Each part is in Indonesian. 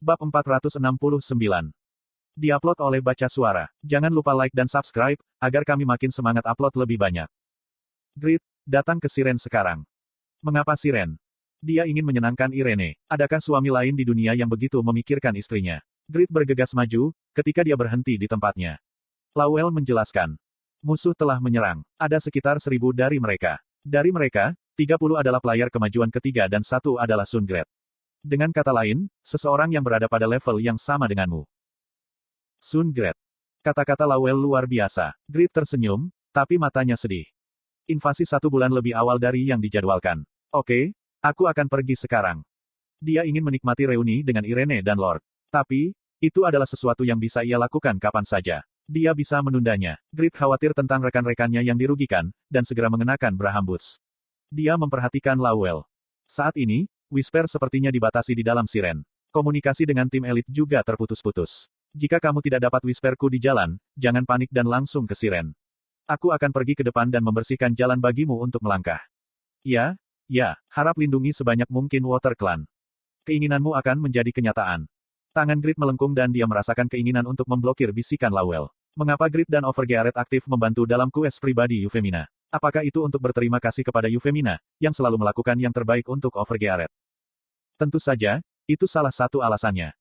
Bab 469. Diupload oleh Baca Suara. Jangan lupa like dan subscribe, agar kami makin semangat upload lebih banyak. Grit, datang ke Siren sekarang. Mengapa Siren? Dia ingin menyenangkan Irene. Adakah suami lain di dunia yang begitu memikirkan istrinya? Grit bergegas maju, ketika dia berhenti di tempatnya. Lowell menjelaskan. Musuh telah menyerang. Ada sekitar 1000 dari mereka. Dari mereka, 30 adalah player kemajuan ketiga dan 1 adalah Sungret. Dengan kata lain, seseorang yang berada pada level yang sama denganmu. Sungret. Kata-kata Lowell luar biasa. Grit tersenyum, tapi matanya sedih. Invasi 1 bulan lebih awal dari yang dijadwalkan. Oke, aku akan pergi sekarang. Dia ingin menikmati reuni dengan Irene dan Lord. Tapi, itu adalah sesuatu yang bisa ia lakukan kapan saja. Dia bisa menundanya. Grit khawatir tentang rekan-rekannya yang dirugikan, dan segera mengenakan Braham Boots. Dia memperhatikan Lowell. Saat ini, Whisper sepertinya dibatasi di dalam Siren. Komunikasi dengan tim elit juga terputus-putus. Jika kamu tidak dapat Whisperku di jalan, jangan panik dan langsung ke Siren. Aku akan pergi ke depan dan membersihkan jalan bagimu untuk melangkah. Ya, harap lindungi sebanyak mungkin Water Clan. Keinginanmu akan menjadi kenyataan. Tangan Grit melengkung dan dia merasakan keinginan untuk memblokir bisikan Lowell. Mengapa Grit dan Overgearet aktif membantu dalam quest pribadi Euphemina? Apakah itu untuk berterima kasih kepada Euphemina, yang selalu melakukan yang terbaik untuk Overgearet? Tentu saja, itu salah satu alasannya.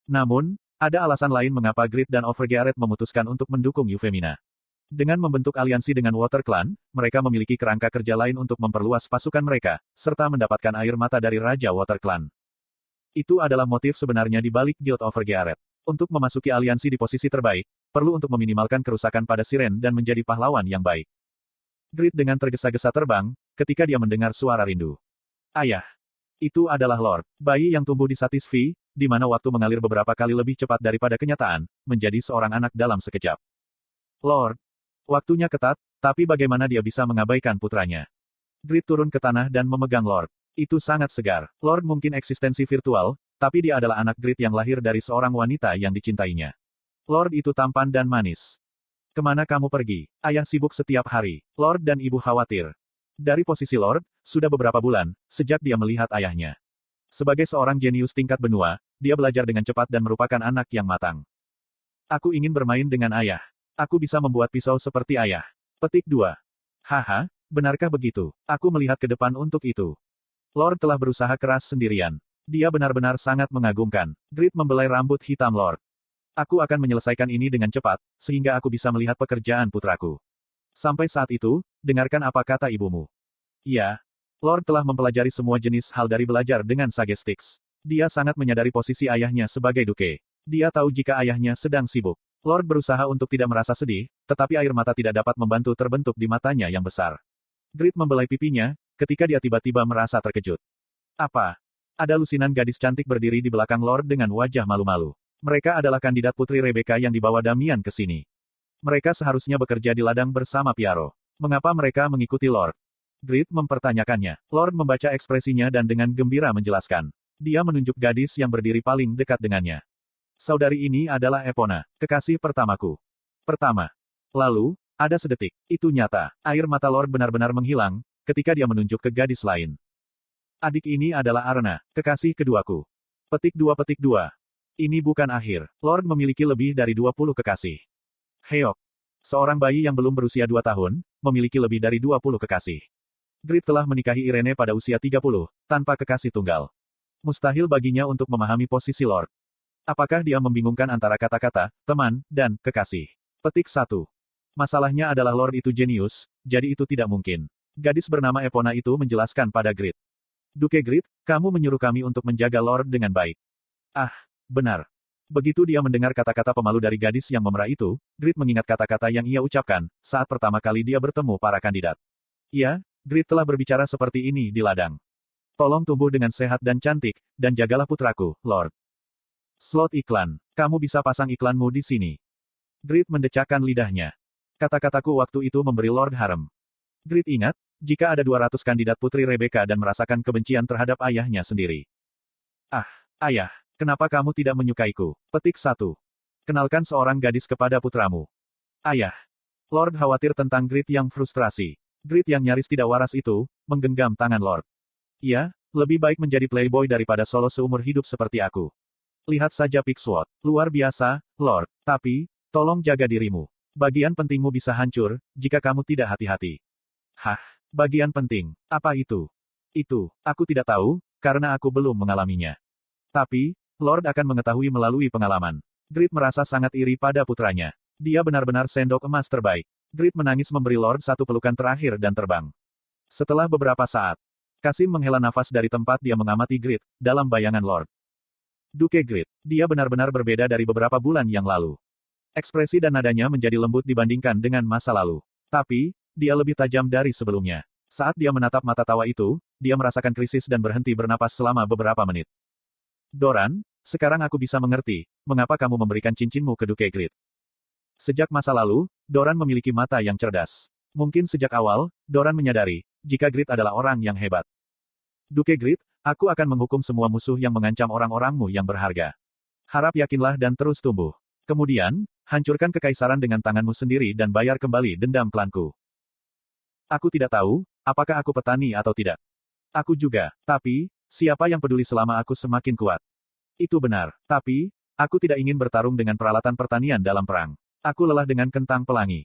Namun, ada alasan lain mengapa Grit dan Overgearet memutuskan untuk mendukung Euphemina. Dengan membentuk aliansi dengan Water Clan, mereka memiliki kerangka kerja lain untuk memperluas pasukan mereka, serta mendapatkan air mata dari Raja Water Clan. Itu adalah motif sebenarnya di balik Guild Overgearet. Untuk memasuki aliansi di posisi terbaik, perlu untuk meminimalkan kerusakan pada Siren dan menjadi pahlawan yang baik. Grit dengan tergesa-gesa terbang, ketika dia mendengar suara rindu. Ayah. Itu adalah Lord, bayi yang tumbuh di Satisfy, di mana waktu mengalir beberapa kali lebih cepat daripada kenyataan, menjadi seorang anak dalam sekejap. Lord. Waktunya ketat, tapi bagaimana dia bisa mengabaikan putranya? Grit turun ke tanah dan memegang Lord. Itu sangat segar. Lord mungkin eksistensi virtual, tapi dia adalah anak Grit yang lahir dari seorang wanita yang dicintainya. Lord itu tampan dan manis. Kemana kamu pergi? Ayah sibuk setiap hari. Lord dan ibu khawatir. Dari posisi Lord, sudah beberapa bulan, sejak dia melihat ayahnya. Sebagai seorang jenius tingkat benua, dia belajar dengan cepat dan merupakan anak yang matang. Aku ingin bermain dengan ayah. Aku bisa membuat pisau seperti ayah. Petik 2. Haha, benarkah begitu? Aku melihat ke depan untuk itu. Lord telah berusaha keras sendirian. Dia benar-benar sangat mengagumkan. Grit membelai rambut hitam Lord. Aku akan menyelesaikan ini dengan cepat, sehingga aku bisa melihat pekerjaan putraku. Sampai saat itu, dengarkan apa kata ibumu. Iya. Lord telah mempelajari semua jenis hal dari belajar dengan Sagestix. Dia sangat menyadari posisi ayahnya sebagai duke. Dia tahu jika ayahnya sedang sibuk. Lord berusaha untuk tidak merasa sedih, tetapi air mata tidak dapat membantu terbentuk di matanya yang besar. Grit membelai pipinya, ketika dia tiba-tiba merasa terkejut. Apa? Ada lusinan gadis cantik berdiri di belakang Lord dengan wajah malu-malu. Mereka adalah kandidat Putri Rebecca yang dibawa Damian ke sini. Mereka seharusnya bekerja di ladang bersama Piaro. Mengapa mereka mengikuti Lord? Grit mempertanyakannya. Lord membaca ekspresinya dan dengan gembira menjelaskan. Dia menunjuk gadis yang berdiri paling dekat dengannya. Saudari ini adalah Epona, kekasih pertamaku. Pertama. Lalu, ada sedetik. Itu nyata. Air mata Lord benar-benar menghilang, ketika dia menunjuk ke gadis lain. Adik ini adalah Arna, kekasih keduaku. Petik 2. Ini bukan akhir. Lord memiliki lebih dari 20 kekasih. Heok. Seorang bayi yang belum berusia 2 tahun, memiliki lebih dari 20 kekasih. Grit telah menikahi Irene pada usia 30, tanpa kekasih tunggal. Mustahil baginya untuk memahami posisi Lord. Apakah dia membingungkan antara kata-kata, teman, dan kekasih? Petik 1. Masalahnya adalah Lord itu jenius, jadi itu tidak mungkin. Gadis bernama Epona itu menjelaskan pada Grit. Duke Grit, kamu menyuruh kami untuk menjaga Lord dengan baik. Ah. Benar. Begitu dia mendengar kata-kata pemalu dari gadis yang memerah itu, Grit mengingat kata-kata yang ia ucapkan, saat pertama kali dia bertemu para kandidat. Ya, Grit telah berbicara seperti ini di ladang. Tolong tumbuh dengan sehat dan cantik, dan jagalah putraku, Lord. Slot iklan. Kamu bisa pasang iklanmu di sini. Grit mendecakkan lidahnya. Kata-kataku waktu itu memberi Lord harem. Grit ingat, jika ada 200 kandidat Putri Rebecca dan merasakan kebencian terhadap ayahnya sendiri. Ah, ayah. Kenapa kamu tidak menyukaiku? Petik 1. Kenalkan seorang gadis kepada putramu. Ayah. Lord khawatir tentang Grit yang frustrasi. Grit yang nyaris tidak waras itu, menggenggam tangan Lord. Iya, lebih baik menjadi playboy daripada solo seumur hidup seperti aku. Lihat saja Pick Sword. Luar biasa, Lord. Tapi, tolong jaga dirimu. Bagian pentingmu bisa hancur, jika kamu tidak hati-hati. Hah? Bagian penting. Apa itu? Itu, aku tidak tahu, karena aku belum mengalaminya. Tapi, Lord akan mengetahui melalui pengalaman. Grid merasa sangat iri pada putranya. Dia benar-benar sendok emas terbaik. Grid menangis memberi Lord satu pelukan terakhir dan terbang. Setelah beberapa saat, Kasim menghela nafas dari tempat dia mengamati Grid, dalam bayangan Lord. Duke Grid. Dia benar-benar berbeda dari beberapa bulan yang lalu. Ekspresi dan nadanya menjadi lembut dibandingkan dengan masa lalu. Tapi, dia lebih tajam dari sebelumnya. Saat dia menatap mata tawa itu, dia merasakan krisis dan berhenti bernapas selama beberapa menit. Doran, sekarang aku bisa mengerti, mengapa kamu memberikan cincinmu ke Duke Grid. Sejak masa lalu, Doran memiliki mata yang cerdas. Mungkin sejak awal, Doran menyadari, jika Grid adalah orang yang hebat. Duke Grid, aku akan menghukum semua musuh yang mengancam orang-orangmu yang berharga. Harap yakinlah dan terus tumbuh. Kemudian, hancurkan kekaisaran dengan tanganmu sendiri dan bayar kembali dendam klanku. Aku tidak tahu, apakah aku petani atau tidak. Aku juga, tapi, siapa yang peduli selama aku semakin kuat? Itu benar, tapi, aku tidak ingin bertarung dengan peralatan pertanian dalam perang. Aku lelah dengan kentang pelangi.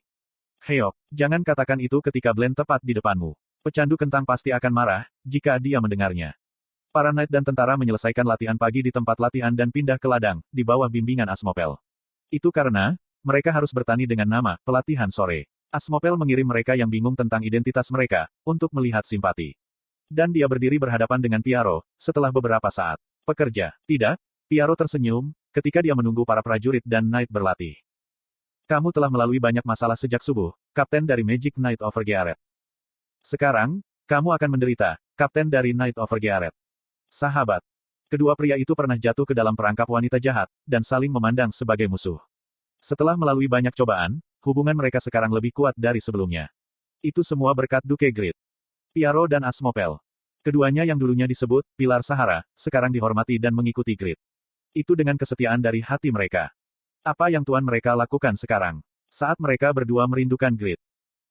Heok, jangan katakan itu ketika Blend tepat di depanmu. Pecandu kentang pasti akan marah, jika dia mendengarnya. Para knight dan tentara menyelesaikan latihan pagi di tempat latihan dan pindah ke ladang, di bawah bimbingan Asmopel. Itu karena, mereka harus bertani dengan nama, pelatihan sore. Asmopel mengirim mereka yang bingung tentang identitas mereka, untuk melihat simpati. Dan dia berdiri berhadapan dengan Piaro, setelah beberapa saat. Pekerja, tidak? Piaro tersenyum, ketika dia menunggu para prajurit dan knight berlatih. Kamu telah melalui banyak masalah sejak subuh, Kapten dari Magic Knight Overgearet. Sekarang, kamu akan menderita, Kapten dari Knight Overgearet. Sahabat. Kedua pria itu pernah jatuh ke dalam perangkap wanita jahat, dan saling memandang sebagai musuh. Setelah melalui banyak cobaan, hubungan mereka sekarang lebih kuat dari sebelumnya. Itu semua berkat Duke Grid. Piaro dan Asmopel. Keduanya yang dulunya disebut Pilar Sahara, sekarang dihormati dan mengikuti Grid. Itu dengan kesetiaan dari hati mereka. Apa yang tuan mereka lakukan sekarang? Saat mereka berdua merindukan Grid.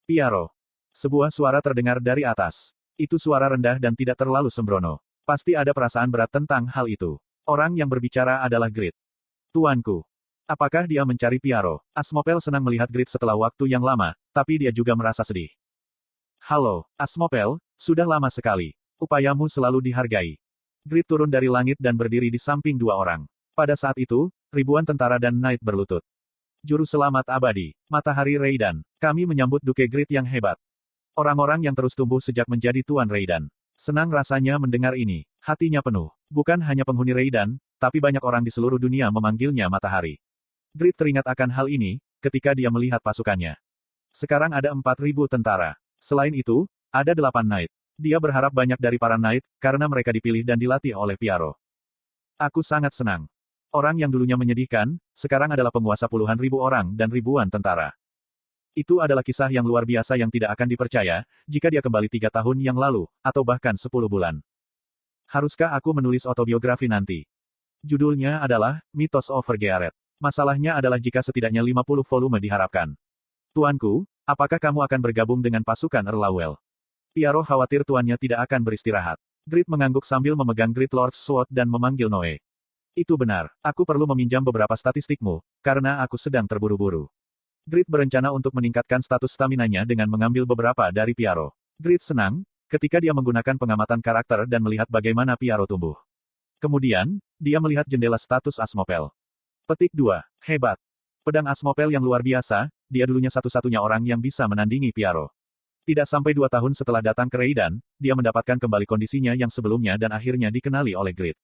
Piaro. Sebuah suara terdengar dari atas. Itu suara rendah dan tidak terlalu sembrono. Pasti ada perasaan berat tentang hal itu. Orang yang berbicara adalah Grid. Tuanku. Apakah dia mencari Piaro? Asmopel senang melihat Grid setelah waktu yang lama, tapi dia juga merasa sedih. Halo, Asmopel, sudah lama sekali. Upayamu selalu dihargai. Grid turun dari langit dan berdiri di samping dua orang. Pada saat itu, ribuan tentara dan knight berlutut. Juru selamat abadi, Matahari Raiden. Kami menyambut Duke Grid yang hebat. Orang-orang yang terus tumbuh sejak menjadi Tuan Raiden. Senang rasanya mendengar ini. Hatinya penuh. Bukan hanya penghuni Raiden, tapi banyak orang di seluruh dunia memanggilnya Matahari. Grid teringat akan hal ini, ketika dia melihat pasukannya. Sekarang ada 4.000 tentara. Selain itu, ada 8 knight. Dia berharap banyak dari para knight, karena mereka dipilih dan dilatih oleh Piaro. Aku sangat senang. Orang yang dulunya menyedihkan, sekarang adalah penguasa puluhan ribu orang dan ribuan tentara. Itu adalah kisah yang luar biasa yang tidak akan dipercaya, jika dia kembali 3 tahun yang lalu, atau bahkan 10 bulan. Haruskah aku menulis autobiografi nanti? Judulnya adalah, Mitos Overgearet. Masalahnya adalah jika setidaknya 50 volume diharapkan. Tuanku, apakah kamu akan bergabung dengan pasukan Erlawel? Piaro khawatir tuannya tidak akan beristirahat. Grid mengangguk sambil memegang Grid Lord's Sword dan memanggil Noe. Itu benar, aku perlu meminjam beberapa statistikmu, karena aku sedang terburu-buru. Grid berencana untuk meningkatkan status stamina-nya dengan mengambil beberapa dari Piaro. Grid senang, ketika dia menggunakan pengamatan karakter dan melihat bagaimana Piaro tumbuh. Kemudian, dia melihat jendela status Asmopel. Petik 2. Hebat. Pedang Asmopel yang luar biasa, dia dulunya satu-satunya orang yang bisa menandingi Piaro. Tidak sampai 2 tahun setelah datang ke Raiden, dia mendapatkan kembali kondisinya yang sebelumnya dan akhirnya dikenali oleh Grid.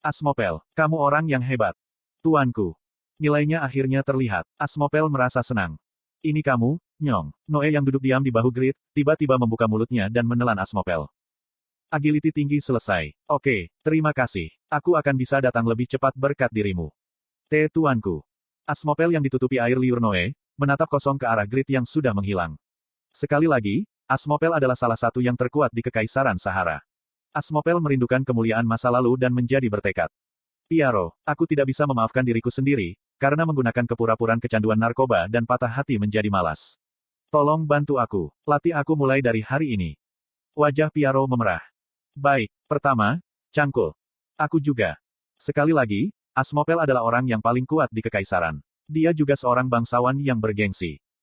Asmopel, kamu orang yang hebat. Tuanku. Nilainya akhirnya terlihat. Asmopel merasa senang. Ini kamu, Nyong. Noe yang duduk diam di bahu Grid, tiba-tiba membuka mulutnya dan menelan Asmopel. Agility tinggi selesai. Oke, terima kasih. Aku akan bisa datang lebih cepat berkat dirimu. Tuanku. Asmopel yang ditutupi air liur Noe, menatap kosong ke arah Grid yang sudah menghilang. Sekali lagi, Asmopel adalah salah satu yang terkuat di Kekaisaran Sahara. Asmopel merindukan kemuliaan masa lalu dan menjadi bertekad. Piaro, aku tidak bisa memaafkan diriku sendiri, karena menggunakan kepura-puraan kecanduan narkoba dan patah hati menjadi malas. Tolong bantu aku, latih aku mulai dari hari ini. Wajah Piaro memerah. Baik, pertama, cangkul. Aku juga. Sekali lagi, Asmopel adalah orang yang paling kuat di kekaisaran. Dia juga seorang bangsawan yang bergengsi.